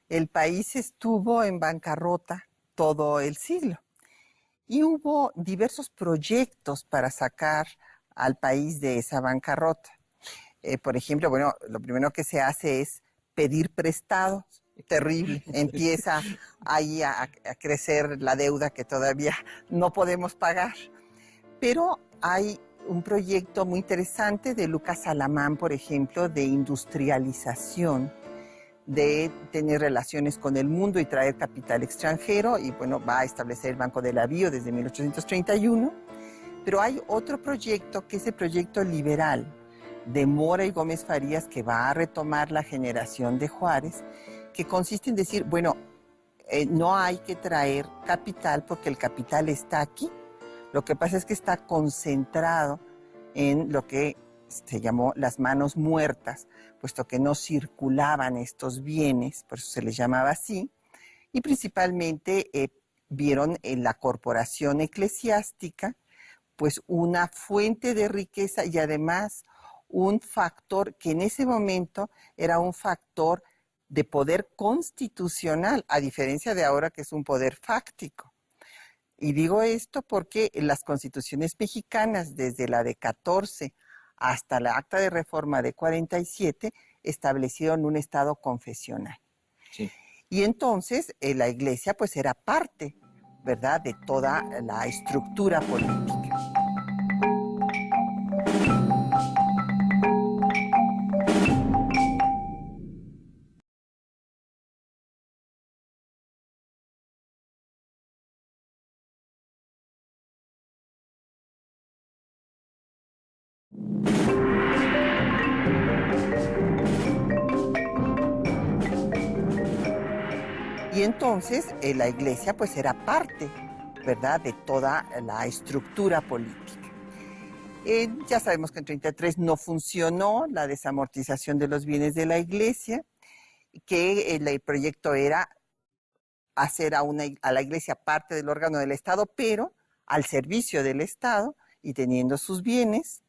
el país estuvo en bancarrota todo el siglo y hubo diversos proyectos para sacar al país de esa bancarrota. Por ejemplo, bueno, lo primero que se hace es pedir prestado. Terrible. Empieza ahí a crecer la deuda que todavía no podemos pagar. Pero hay un proyecto muy interesante de Lucas Alamán, por ejemplo, de industrialización, de tener relaciones con el mundo y traer capital extranjero, y bueno, va a establecer el Banco del Avío desde 1831. Pero hay otro proyecto que es el proyecto liberal de Mora y Gómez Farías, que va a retomar la generación de Juárez, que consiste en decir, bueno, no hay que traer capital porque el capital está aquí. Lo que pasa es que está concentrado en lo que se llamó las manos muertas, puesto que no circulaban estos bienes, por eso se les llamaba así, y principalmente vieron en la corporación eclesiástica pues una fuente de riqueza y además un factor que en ese momento era un factor de poder constitucional, a diferencia de ahora que es un poder fáctico. Y digo esto porque las constituciones mexicanas, desde la de 14 hasta la Acta de Reforma de 47, establecieron un estado confesional. Sí. Y entonces la iglesia pues era parte, ¿verdad?, de toda la estructura política. Y entonces la iglesia pues era parte, ¿verdad?, de toda la estructura política. Ya sabemos que en 33 no funcionó la desamortización de los bienes de la iglesia, que el proyecto era hacer a la iglesia parte del órgano del Estado, pero al servicio del Estado y teniendo sus bienes.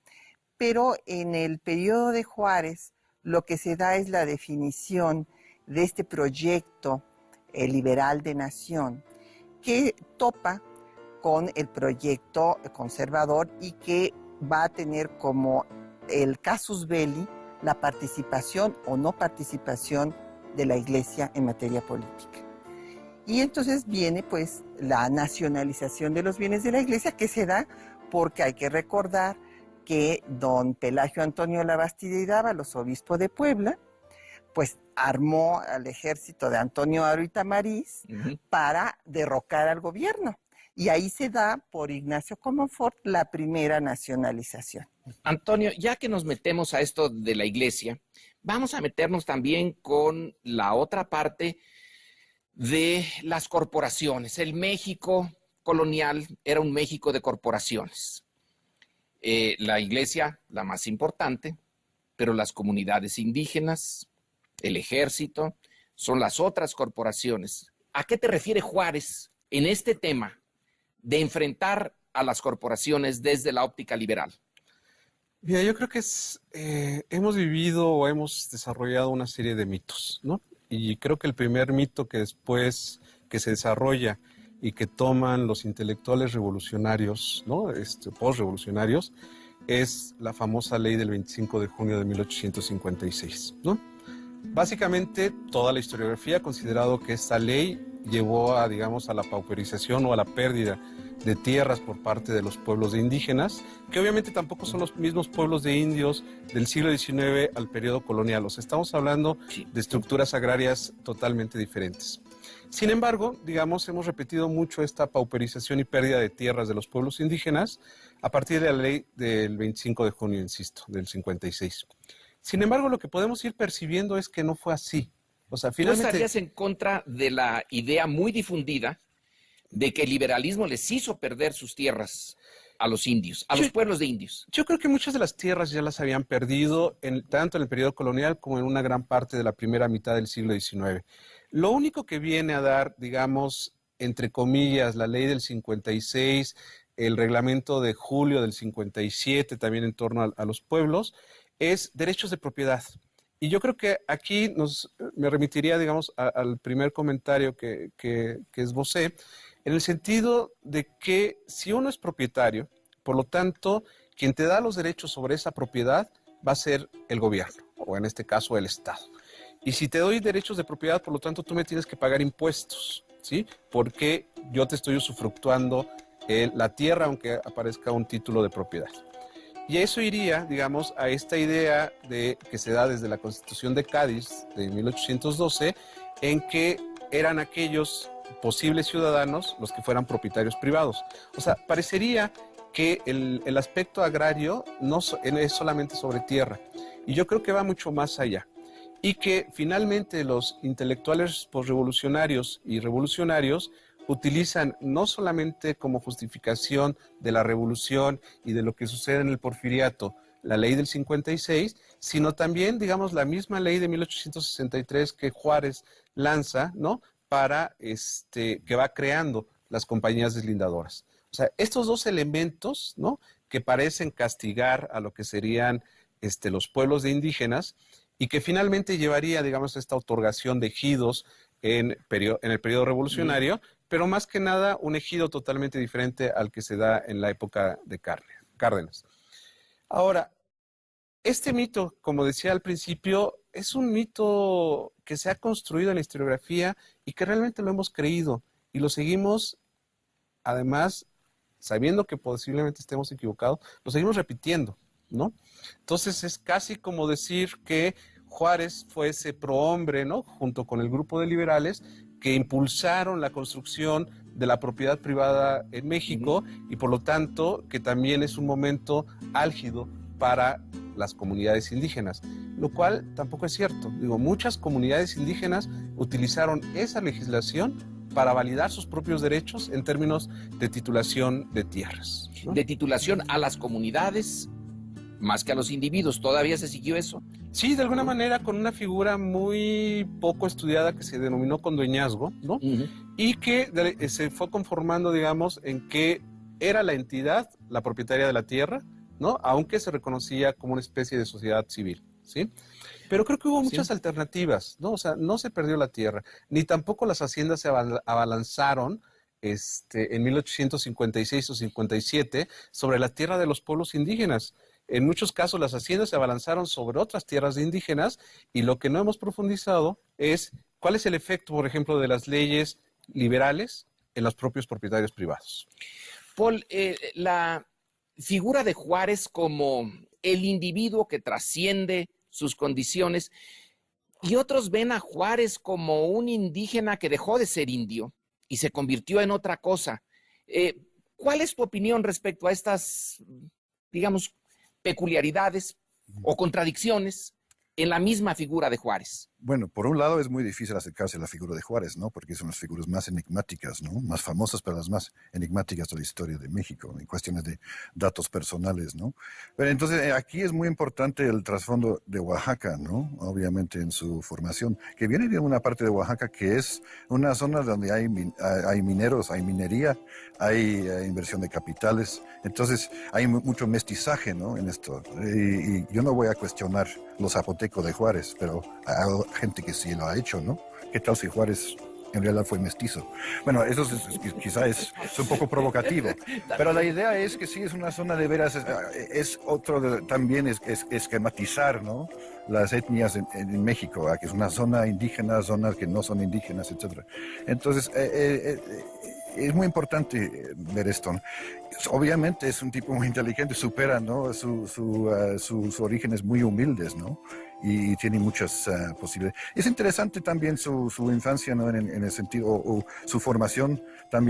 Pero en el periodo de Juárez lo que se da es la definición de este proyecto liberal de nación, que topa con el proyecto conservador y que va a tener como el casus belli la participación o no participación de la iglesia en materia política. Y entonces viene pues la nacionalización de los bienes de la iglesia, que se da porque hay que recordar que don Pelagio Antonio Labastida y Dávalos, obispo de Puebla, pues armó al ejército de Antonio Aro y Tamariz para derrocar al gobierno. Y ahí se da por Ignacio Comonfort la primera nacionalización. Antonio, ya que nos metemos a esto de la iglesia, vamos a meternos también con la otra parte de las corporaciones. El México colonial era un México de corporaciones. La iglesia, la más importante, pero las comunidades indígenas, el ejército, son las otras corporaciones. ¿A qué te refiere Juárez en este tema de enfrentar a las corporaciones desde la óptica liberal? Mira, yo creo que hemos vivido o hemos desarrollado una serie de mitos, ¿no? Y creo que el primer mito que después que se desarrolla y que toman los intelectuales revolucionarios, ¿no? Postrevolucionarios, es la famosa ley del 25 de junio de 1856, ¿no? Básicamente, toda la historiografía ha considerado que esta ley llevó a, digamos, a la pauperización o a la pérdida de tierras por parte de los pueblos de indígenas, que obviamente tampoco son los mismos pueblos de indios del siglo XIX al periodo colonial. O sea, estamos hablando de estructuras agrarias totalmente diferentes. Sin embargo, digamos, hemos repetido mucho esta pauperización y pérdida de tierras de los pueblos indígenas a partir de la ley del 25 de junio, insisto, del 56. Sin embargo, lo que podemos ir percibiendo es que no fue así. O sea, finalmente... ¿Tú estarías en contra de la idea muy difundida de que el liberalismo les hizo perder sus tierras a los indios, a los pueblos de indios? Yo creo que muchas de las tierras ya las habían perdido, tanto en el periodo colonial como en una gran parte de la primera mitad del siglo XIX. Lo único que viene a dar, digamos, entre comillas, la ley del 56, el reglamento de julio del 57, también en torno a los pueblos, es derechos de propiedad. Y yo creo que aquí me remitiría, digamos, al primer comentario que esbocé, en el sentido de que si uno es propietario, por lo tanto, quien te da los derechos sobre esa propiedad va a ser el gobierno, o en este caso el Estado. Y si te doy derechos de propiedad, por lo tanto, tú me tienes que pagar impuestos, ¿sí? Porque yo te estoy usufructuando la tierra, aunque aparezca un título de propiedad. Y eso iría, digamos, a esta idea que se da desde la Constitución de Cádiz de 1812, en que eran aquellos posibles ciudadanos los que fueran propietarios privados. O sea, parecería que el aspecto agrario no es solamente sobre tierra, y yo creo que va mucho más allá. Y que finalmente los intelectuales posrevolucionarios y revolucionarios utilizan no solamente como justificación de la revolución y de lo que sucede en el Porfiriato, la ley del 56, sino también, digamos, la misma ley de 1863 que Juárez lanza, ¿no? Para que va creando las compañías deslindadoras. O sea, estos dos elementos, ¿no? Que parecen castigar a lo que serían los pueblos de indígenas, y que finalmente llevaría, digamos, a esta otorgación de ejidos en el periodo revolucionario, pero más que nada un ejido totalmente diferente al que se da en la época de Cárdenas. Ahora, este mito, como decía al principio, es un mito que se ha construido en la historiografía y que realmente lo hemos creído y lo seguimos, además, sabiendo que posiblemente estemos equivocados, lo seguimos repitiendo, ¿no? Entonces es casi como decir que Juárez fue ese prohombre, ¿no? Junto con el grupo de liberales que impulsaron la construcción de la propiedad privada en México, y por lo tanto que también es un momento álgido para las comunidades indígenas, lo cual tampoco es cierto. Digo, muchas comunidades indígenas utilizaron esa legislación para validar sus propios derechos en términos de titulación de tierras, ¿no? De titulación a las comunidades más que a los individuos. ¿Todavía se siguió eso? Sí, de alguna manera con una figura muy poco estudiada que se denominó condueñazgo, ¿no? Y que se fue conformando, digamos, en que era la entidad la propietaria de la tierra, ¿no? Aunque se reconocía como una especie de sociedad civil, ¿sí? Pero creo que hubo muchas alternativas, ¿no? O sea, no se perdió la tierra, ni tampoco las haciendas se abalanzaron en 1856 o 57 sobre la tierra de los pueblos indígenas. En muchos casos las haciendas se abalanzaron sobre otras tierras de indígenas, y lo que no hemos profundizado es cuál es el efecto, por ejemplo, de las leyes liberales en los propios propietarios privados. Paul, la figura de Juárez como el individuo que trasciende sus condiciones, y otros ven a Juárez como un indígena que dejó de ser indio y se convirtió en otra cosa. ¿Cuál es tu opinión respecto a estas, digamos, peculiaridades o contradicciones en la misma figura de Juárez? Bueno, por un lado es muy difícil acercarse a la figura de Juárez, ¿no? Porque son las figuras más enigmáticas, ¿no? Más famosas, pero las más enigmáticas de la historia de México, en cuestiones de datos personales, ¿no? Pero entonces aquí es muy importante el trasfondo de Oaxaca, ¿no? Obviamente en su formación, que viene de una parte de Oaxaca que es una zona donde hay mineros, hay minería, hay inversión de capitales. Entonces hay mucho mestizaje, ¿no? En esto. Y yo no voy a cuestionar los zapotecos de Juárez, pero hay gente que sí lo ha hecho, ¿no? ¿Qué tal si Juárez en realidad fue mestizo? Bueno, eso quizá es un poco provocativo, pero la idea es que sí es una zona de veras, es otro también es esquematizar, ¿no? Las etnias en México, que es una zona indígena, zonas que no son indígenas, etc. Entonces, es muy importante ver esto. Obviamente es un tipo muy inteligente, supera, ¿no? Sus orígenes muy humildes, ¿no? Y tiene muchas posibilidades. Es interesante también su infancia, ¿no? En el sentido, o su formación también.